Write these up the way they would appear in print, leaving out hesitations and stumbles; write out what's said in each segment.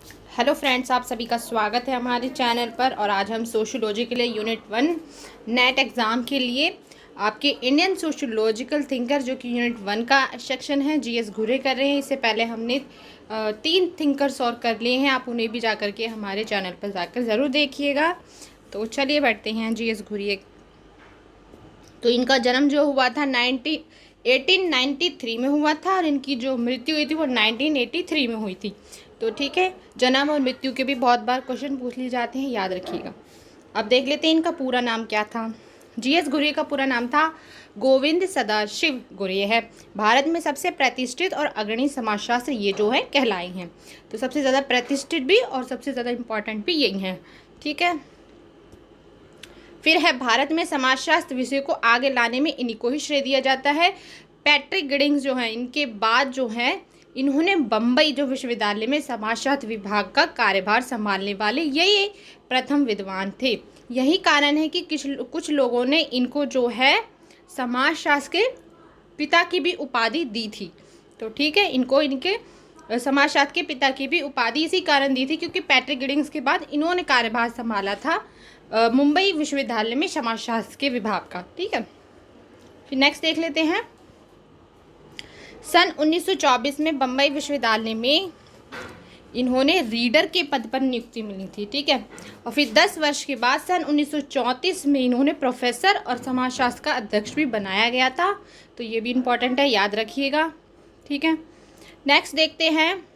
Hello friends, आप सभी का स्वागत है हमारे चैनल पर। और आज हम सोशियोलॉजी के लिए यूनिट 1 नेट एग्ज़ाम के लिए आपके इंडियन सोशियोलॉजिकल थिंकर जो कि यूनिट 1 का सेक्शन है जीएस घुरे कर रहे हैं। इससे पहले हमने 3 थिंकर्स और कर लिए हैं, आप उन्हें भी जा कर के हमारे चैनल पर जाकर ज़रूर देखिएगा। तो चलिए बैठते हैं जीएस घुरे। तो इनका जन्म जो हुआ था 1893 में हुआ था और इनकी जो मृत्यु हुई थी वो 1983 में हुई थी। तो ठीक है, जन्म और मृत्यु के भी बहुत बार क्वेश्चन पूछ लिए जाते हैं, याद रखिएगा। अब देख लेते हैं इनका पूरा नाम क्या था। जीएस घुरे का पूरा नाम था गोविंद सदाशिव घुरे है। भारत में सबसे प्रतिष्ठित और अग्रणी समाजशास्त्र ये जो है कहलाए हैं। तो सबसे ज़्यादा प्रतिष्ठित भी और सबसे ज़्यादा इम्पॉर्टेंट भी यही हैं, ठीक है। फिर है भारत में समाजशास्त्र विषय को आगे लाने में इन्हीं को ही श्रेय दिया जाता है। पैट्रिक गिडिंग्स जो है इनके बाद जो है इन्होंने बम्बई जो विश्वविद्यालय में समाजशास्त्र विभाग का कार्यभार संभालने वाले यही प्रथम विद्वान थे। यही कारण है कि कुछ लोगों ने इनको जो है समाजशास्त्र के पिता की भी उपाधि दी थी। तो ठीक है, इनको इनके समाजशास्त्र के पिता की भी उपाधि इसी कारण दी थी क्योंकि पैट्रिक गिडिंग्स के बाद इन्होंने कार्यभार संभाला था मुंबई विश्वविद्यालय में समाजशास्त्र के विभाग का, ठीक है। फिर नेक्स्ट देख लेते हैं। सन 1924 में बम्बई विश्वविद्यालय में इन्होंने रीडर के पद पर नियुक्ति मिली थी, ठीक है। और फिर 10 वर्ष के बाद सन 1934 में इन्होंने प्रोफेसर और समाजशास्त्र का अध्यक्ष भी बनाया गया था। तो ये भी इम्पोर्टेंट है, याद रखिएगा, ठीक है। नेक्स्ट देखते हैं।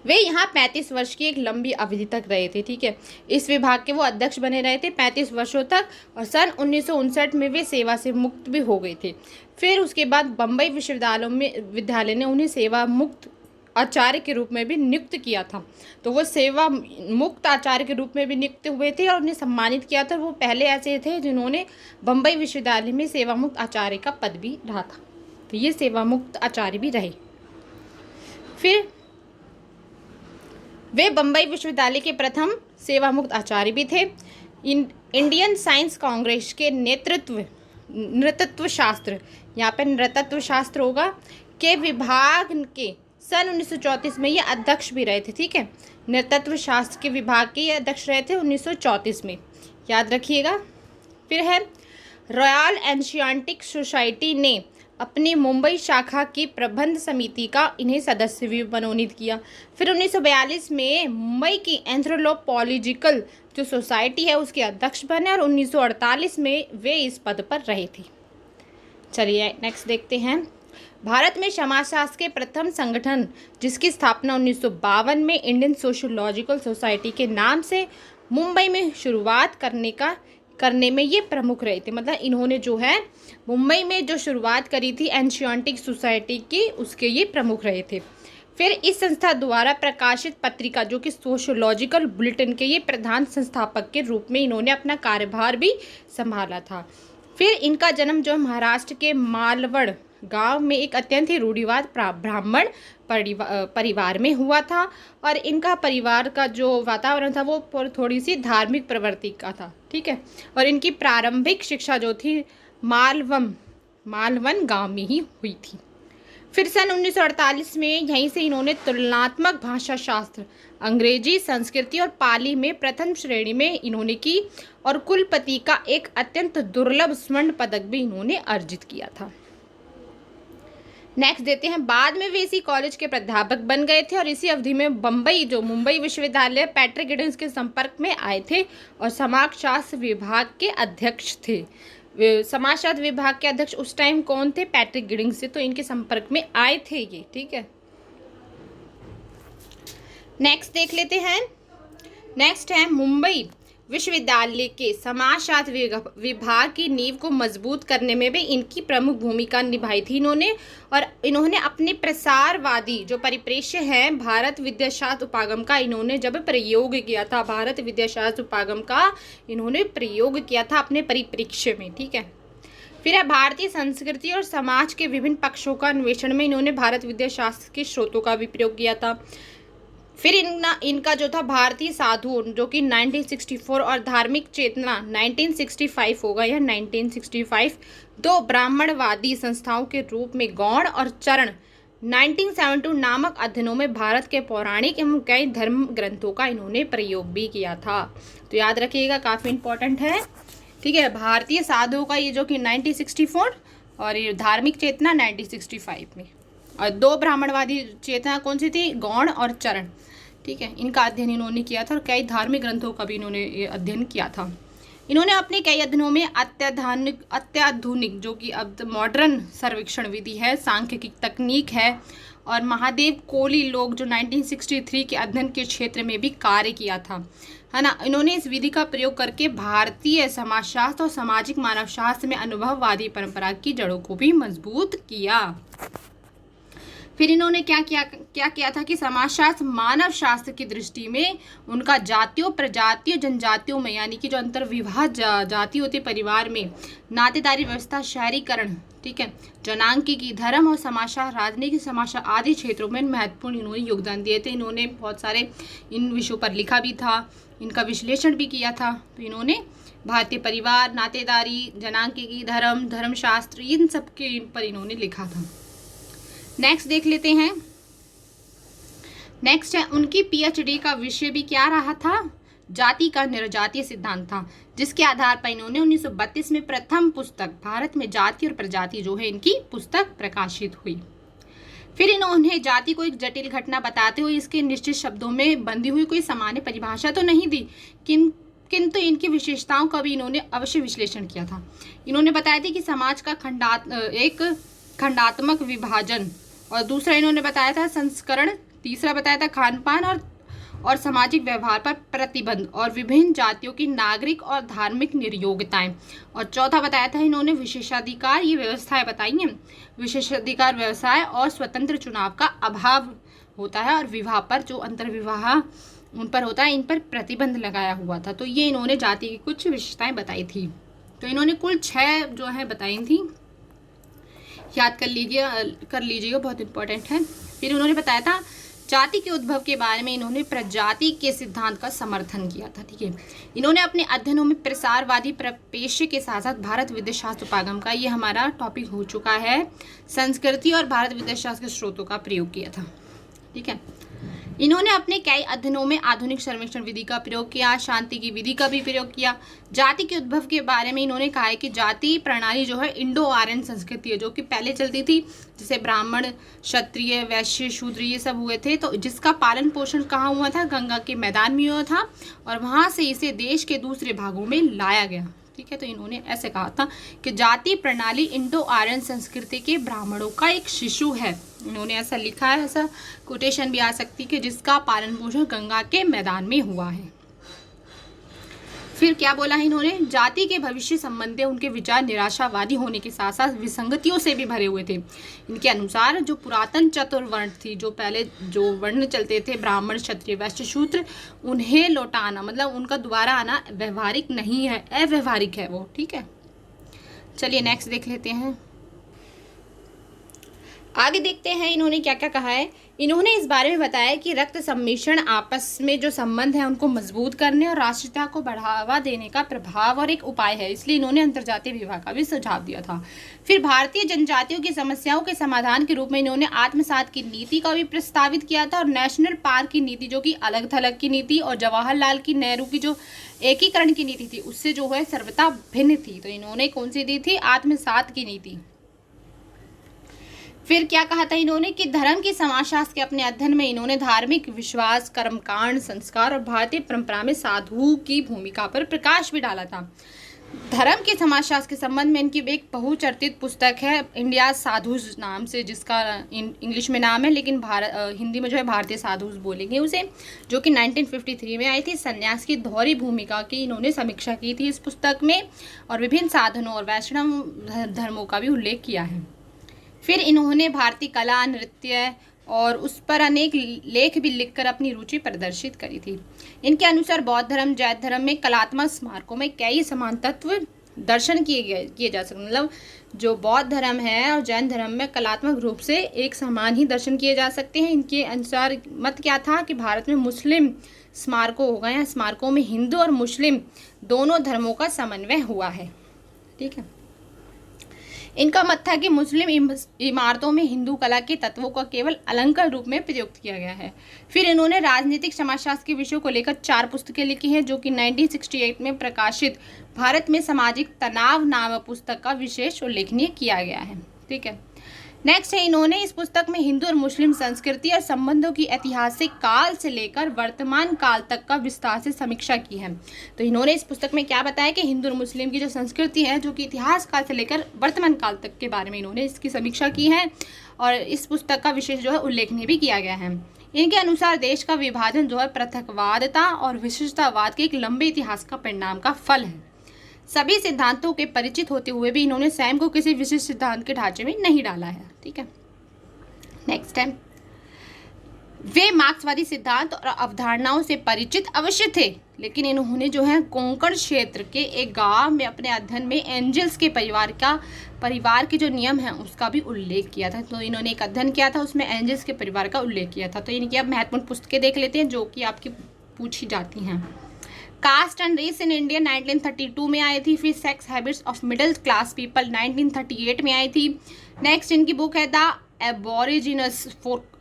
वे यहाँ 35 वर्ष की एक लंबी अवधि तक रहे थे, ठीक है। इस विभाग के वो अध्यक्ष बने रहे थे 35 वर्षों तक और सन 1959 में वे सेवा से मुक्त भी हो गए थे। फिर उसके बाद बम्बई विश्वविद्यालय ने उन्हें सेवा मुक्त आचार्य के रूप में भी नियुक्त किया था। तो वो सेवा मुक्त आचार्य के रूप में भी नियुक्त हुए थे और उन्हें सम्मानित किया था। वो पहले ऐसे थे जिन्होंने बम्बई विश्वविद्यालय में सेवा मुक्त आचार्य का पद भी रहा था। तो ये सेवा मुक्त आचार्य भी रहे। फिर वे बम्बई विश्वविद्यालय के प्रथम सेवा मुक्त आचार्य भी थे। इंडियन साइंस कांग्रेस के नृतत्व शास्त्र, यहाँ पे नृतत्व शास्त्र होगा, के विभाग के सन 1934 में ये अध्यक्ष भी रहे थे, ठीक है। नृतत्व शास्त्र के विभाग के ये अध्यक्ष रहे थे 1934 में, याद रखिएगा। फिर है रॉयल एशियाटिक सोसाइटी ने अपनी मुंबई शाखा की प्रबंध समिति का इन्हें सदस्य भी मनोनीत किया। फिर 1942 में मुंबई की एंथ्रोपोलॉजिकल जो सोसाइटी है उसके अध्यक्ष बने और 1948 में वे इस पद पर रहे थे। चलिए नेक्स्ट देखते हैं। भारत में समाजशास्त्र के प्रथम संगठन जिसकी स्थापना 1952 में इंडियन सोशियोलॉजिकल सोसाइटी के नाम से मुंबई में शुरुआत करने में ये प्रमुख रहे थे। मतलब इन्होंने जो है मुंबई में जो शुरुआत करी थी एशियाटिक सोसाइटी की, उसके ये प्रमुख रहे थे। फिर इस संस्था द्वारा प्रकाशित पत्रिका जो कि सोशियोलॉजिकल बुलेटिन के ये प्रधान संस्थापक के रूप में इन्होंने अपना कार्यभार भी संभाला था। फिर इनका जन्म जो महाराष्ट्र के मालवड़ गांव में एक अत्यंत ही रूढ़िवाद ब्राह्मण परिवार में हुआ था और इनका परिवार का जो वातावरण था वो थोड़ी सी धार्मिक प्रवृत्ति का था, ठीक है। और इनकी प्रारंभिक शिक्षा जो थी मालवन गांव में ही हुई थी। फिर सन 1948 में यहीं से इन्होंने तुलनात्मक भाषा शास्त्र, अंग्रेजी, संस्कृति और पाली में प्रथम श्रेणी में इन्होंने की और कुलपति का एक अत्यंत दुर्लभ स्वर्ण पदक भी इन्होंने अर्जित किया था। नेक्स्ट देते हैं। बाद में वे इसी कॉलेज के प्राध्यापक बन गए थे और इसी अवधि में मुंबई विश्वविद्यालय पैट्रिक गिडिंग्स के संपर्क में आए थे और समाजशास्त्र विभाग के अध्यक्ष थे। समाजशास्त्र विभाग के अध्यक्ष उस टाइम कौन थे? पैट्रिक गिडिंग्स से। तो इनके संपर्क में आए थे ये, ठीक है। नेक्स्ट देख लेते हैं। नेक्स्ट है मुंबई विश्वविद्यालय के समाजशास्त्र विभाग की नींव को मजबूत करने में भी इनकी प्रमुख भूमिका निभाई थी इन्होंने अपने प्रसारवादी जो परिप्रेक्ष्य है भारत विद्याशास्त्र उपागम का इन्होंने जब प्रयोग किया था, भारत विद्याशास्त्र उपागम का इन्होंने प्रयोग किया था अपने परिप्रेक्ष्य में, ठीक है। फिर है भारतीय संस्कृति और समाज के विभिन्न पक्षों का अन्वेषण में इन्होंने भारत विद्याशास्त्र के स्रोतों का भी प्रयोग किया था। फिर इनका जो था भारतीय साधु जो कि 1964 और धार्मिक चेतना 1965 होगा या 1965 दो ब्राह्मणवादी संस्थाओं के रूप में गौड़ और चरण 1972 नामक अध्ययनों में भारत के पौराणिक एवं कई धर्म ग्रंथों का इन्होंने प्रयोग भी किया था। तो याद रखिएगा, काफ़ी इंपॉर्टेंट है। ठीक है, भारतीय साधुओं का ये जो कि 1964 और ये धार्मिक चेतना 1965 में, और 2 ब्राह्मणवादी चेतना कौन सी थी, गौण और चरण। ठीक है, इनका अध्ययन इन्होंने किया था और कई धार्मिक ग्रंथों का भी इन्होंने अध्ययन किया था। इन्होंने अपने कई अध्ययनों में अत्याधुनिक जो कि अब मॉडर्न सर्वेक्षण विधि है, सांख्यिकी तकनीक है, और महादेव कोली लोग जो 1963 के अध्ययन के क्षेत्र में भी कार्य किया था, है ना। इन्होंने इस विधि का प्रयोग करके भारतीय समाजशास्त्र और सामाजिक मानवशास्त्र में अनुभववादी परंपरा की जड़ों को भी मजबूत किया। फिर इन्होंने क्या किया था कि समाजशास्त्र मानव शास्त्र की दृष्टि में उनका जातियों, प्रजातियों, जनजातियों में, यानी कि जो अंतर्विवाह जाति होती परिवार में, नातेदारी व्यवस्था, शहरीकरण, ठीक है, जनांकीकी, धर्म और समाजशास्त्र, राजनीति, समाजशास्त्र आदि क्षेत्रों में महत्वपूर्ण इन्होंने योगदान दिए थे। इन्होंने बहुत सारे इन विषयों पर लिखा भी था, इनका विश्लेषण भी किया था। तो इन्होंने भारतीय परिवार, नातेदारी, जनांकीकी, धर्म, धर्मशास्त्र, इन सब के पर इन्होंने लिखा था। नेक्स्ट देख लेते हैं। नेक्स्ट है, उनकी पीएचडी का विषय भी क्या रहा था, जाति का निर्जातीय सिद्धांत था, जिसके आधार पर इन्होंने 1932 में प्रथम पुस्तक भारत में जाति और प्रजाति जो है इनकी पुस्तक प्रकाशित हुई। फिर इन्होंने जाति को एक जटिल घटना बताते हुए इसके निश्चित शब्दों में बंधी हुई कोई सामान्य परिभाषा तो नहीं दी, किंतु इनकी विशेषताओं का भी इन्होंने अवश्य विश्लेषण किया था। इन्होंने बताया था कि समाज का एक खंडात्मक विभाजन, और दूसरा इन्होंने बताया था संस्करण, तीसरा बताया था खान पान और सामाजिक व्यवहार पर प्रतिबंध, और विभिन्न जातियों की नागरिक और धार्मिक निर्योग्यताएं, और चौथा बताया था इन्होंने विशेषाधिकार, ये व्यवस्थाएं बताई हैं, विशेषाधिकार व्यवसाय और स्वतंत्र चुनाव का अभाव होता है, और विवाह पर जो अंतर्विवाह उन पर होता है इन पर प्रतिबंध लगाया हुआ था। तो ये इन्होंने जाति की कुछ विशेषताएं बताई थी। तो इन्होंने कुल 6 जो है बताई थी, याद कर लीजिएगा, बहुत इंपॉर्टेंट है। फिर उन्होंने बताया था जाति के उद्भव के बारे में इन्होंने प्रजाति के सिद्धांत का समर्थन किया था। ठीक है, इन्होंने अपने अध्ययनों में प्रसारवादी परिपेक्ष्य के साथ साथ भारत विदेश शास्त्र उपागम का, ये हमारा टॉपिक हो चुका है, संस्कृति और भारत विदेश शास्त्र के स्रोतों का प्रयोग किया था। ठीक है, इन्होंने अपने कई अध्ययनों में आधुनिक सर्वेक्षण विधि का प्रयोग किया, शांति की विधि का भी प्रयोग किया। जाति के उद्भव के बारे में इन्होंने कहा है कि जाति प्रणाली जो है इंडो आर्यन संस्कृति है, जो कि पहले चलती थी, जैसे ब्राह्मण, क्षत्रिय, वैश्य, शूद्र ये सब हुए थे, तो जिसका पालन पोषण कहाँ हुआ था, गंगा के मैदान में हुआ था, और वहाँ से इसे देश के दूसरे भागों में लाया गया। ठीक है, तो इन्होंने ऐसे कहा था कि जाति प्रणाली इंडो आर्यन संस्कृति के ब्राह्मणों का एक शिशु है। इन्होंने ऐसा लिखा है, ऐसा कोटेशन भी आ सकती है कि जिसका पालन पोषण गंगा के मैदान में हुआ है। फिर क्या बोला है इन्होंने, जाति के भविष्य संबंधी उनके विचार निराशावादी होने के साथ साथ विसंगतियों से भी भरे हुए थे। इनके अनुसार जो पुरातन चतुर्वर्ण थी, जो पहले जो वर्ण चलते थे, ब्राह्मण, क्षत्रिय, वैश्य, शूद्र, उन्हें लौटाना, मतलब उनका दोबारा आना व्यवहारिक नहीं है, अव्यवहारिक है वो। ठीक है, चलिए नेक्स्ट देख लेते हैं। आगे देखते हैं इन्होंने क्या क्या कहा है। इन्होंने इस बारे में बताया कि रक्त सम्मिश्रण आपस में जो संबंध है उनको मजबूत करने और राष्ट्रीयता को बढ़ावा देने का प्रभाव और एक उपाय है, इसलिए इन्होंने अंतर्जातीय विवाह का भी सुझाव दिया था। फिर भारतीय जनजातियों की समस्याओं के समाधान के रूप में इन्होंने आत्मसात की नीति का भी प्रस्तावित किया था, और नेशनल पार्क की नीति जो कि अलग थलग की नीति, और जवाहरलाल की नेहरू की जो एकीकरण की नीति थी उससे जो है सर्वथा भिन्न थी। तो इन्होंने कौन सी दी थी, आत्मसात की नीति। फिर क्या कहा था इन्होंने कि धर्म की समाजशास्त्र के अपने अध्ययन में इन्होंने धार्मिक विश्वास, कर्मकांड, संस्कार और भारतीय परंपरा में साधु की भूमिका पर प्रकाश भी डाला था। धर्म के समाजशास्त्र के संबंध में इनकी एक बहुचर्चित पुस्तक है इंडिया साधुज नाम से, जिसका इंग्लिश में नाम है, लेकिन हिंदी में जो है भारतीय साधुज बोलेंगे उसे, जो कि 1953 में आई थी। संन्यास की दोहरी भूमिका की इन्होंने समीक्षा की थी इस पुस्तक में, और विभिन्न साधनों और वैष्णव धर्मों का भी उल्लेख किया है। फिर इन्होंने भारतीय कला, नृत्य और उस पर अनेक लेख भी लिखकर अपनी रुचि प्रदर्शित करी थी। इनके अनुसार बौद्ध धर्म, जैन धर्म में कलात्मक स्मारकों में कई समान तत्व दर्शन किए जा सकते, मतलब जो बौद्ध धर्म है और जैन धर्म में कलात्मक रूप से एक समान ही दर्शन किए जा सकते हैं। इनके अनुसार मत क्या था कि भारत में मुस्लिम स्मारकों हो गए हैं, स्मारकों में हिंदू और मुस्लिम दोनों धर्मों का समन्वय हुआ है। ठीक है, इनका मत था कि मुस्लिम इमारतों में हिंदू कला के तत्वों का केवल अलंकार रूप में प्रयुक्त किया गया है। फिर इन्होंने राजनीतिक समाजशास्त्र के विषयों को लेकर 4 पुस्तकें लिखी हैं, जो कि 1968 में प्रकाशित भारत में सामाजिक तनाव नामक पुस्तक का विशेष उल्लेखनीय किया गया है। ठीक है, नेक्स्ट है, इन्होंने इस पुस्तक में हिंदू और मुस्लिम संस्कृति और संबंधों की ऐतिहासिक काल से लेकर वर्तमान काल तक का विस्तार से समीक्षा की है। तो इन्होंने इस पुस्तक में क्या बताया कि हिंदू और मुस्लिम की जो संस्कृति है, जो कि इतिहास काल से लेकर वर्तमान काल तक के बारे में इन्होंने इसकी समीक्षा की है और इस पुस्तक का विशेष जो है उल्लेखनीय भी किया गया है। इनके अनुसार देश का विभाजन जो है पृथकवादता और विशिष्टतावाद के एक लंबे इतिहास का परिणाम का फल है। सभी सिद्धांतों के परिचित होते हुए भी इन्होंने स्वयं को किसी विशिष्ट सिद्धांत के ढांचे में नहीं डाला है। ठीक है, नेक्स्ट है, वे मार्क्सवादी सिद्धांत और अवधारणाओं से परिचित अवश्य थे, लेकिन इन्होंने जो है कोंकण क्षेत्र के एक गांव में अपने अध्ययन में एंजल्स के परिवार के जो नियम हैं उसका भी उल्लेख किया था। तो इन्होंने एक अध्ययन किया था, उसमें एंजल्स के परिवार का उल्लेख किया था। तो इनकी अब महत्वपूर्ण पुस्तकें देख लेते हैं जो कि आपकी पूछी जाती हैं। Caste and race in India 1932 में आई थी। फिर sex habits of middle class people 1938 में आई थी। नेक्स्ट इनकी बुक है the aborigines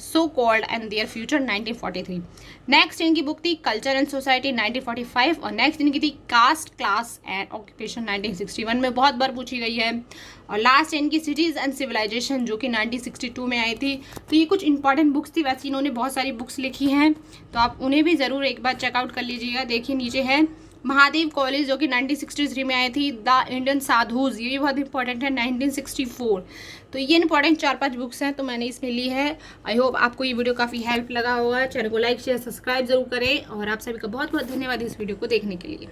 so called and their future 1943। Next इनकी बुक थी कल्चर एंड सोसाइटी 1945 और नेक्स्ट इनकी थी कास्ट क्लास एंड ऑक्यूपेशन 1961 में बहुत बार पूछी गई है। और लास्ट इनकी सिटीज़ एंड सिविलाइजेशन जो कि 1962 में आई थी। तो ये कुछ इंपॉर्टेंट बुक्स थी, वैसे इन्होंने बहुत सारी बुक्स लिखी हैं, तो आप उन्हें भी ज़रूर एक बार चेकआउट कर लीजिएगा। देखिए नीचे है महादेव कॉलेज जो कि 1963 में आई थी। द इंडियन साधुज, ये भी बहुत इंपॉर्टेंट है, 1964। तो ये इंपॉर्टेंट 4-5 बुक्स हैं, तो मैंने इसमें ली है। आई होप आपको ये वीडियो काफ़ी हेल्प लगा होगा। चैनल को लाइक शेयर सब्सक्राइब जरूर करें और आप सभी का बहुत बहुत धन्यवाद इस वीडियो को देखने के लिए।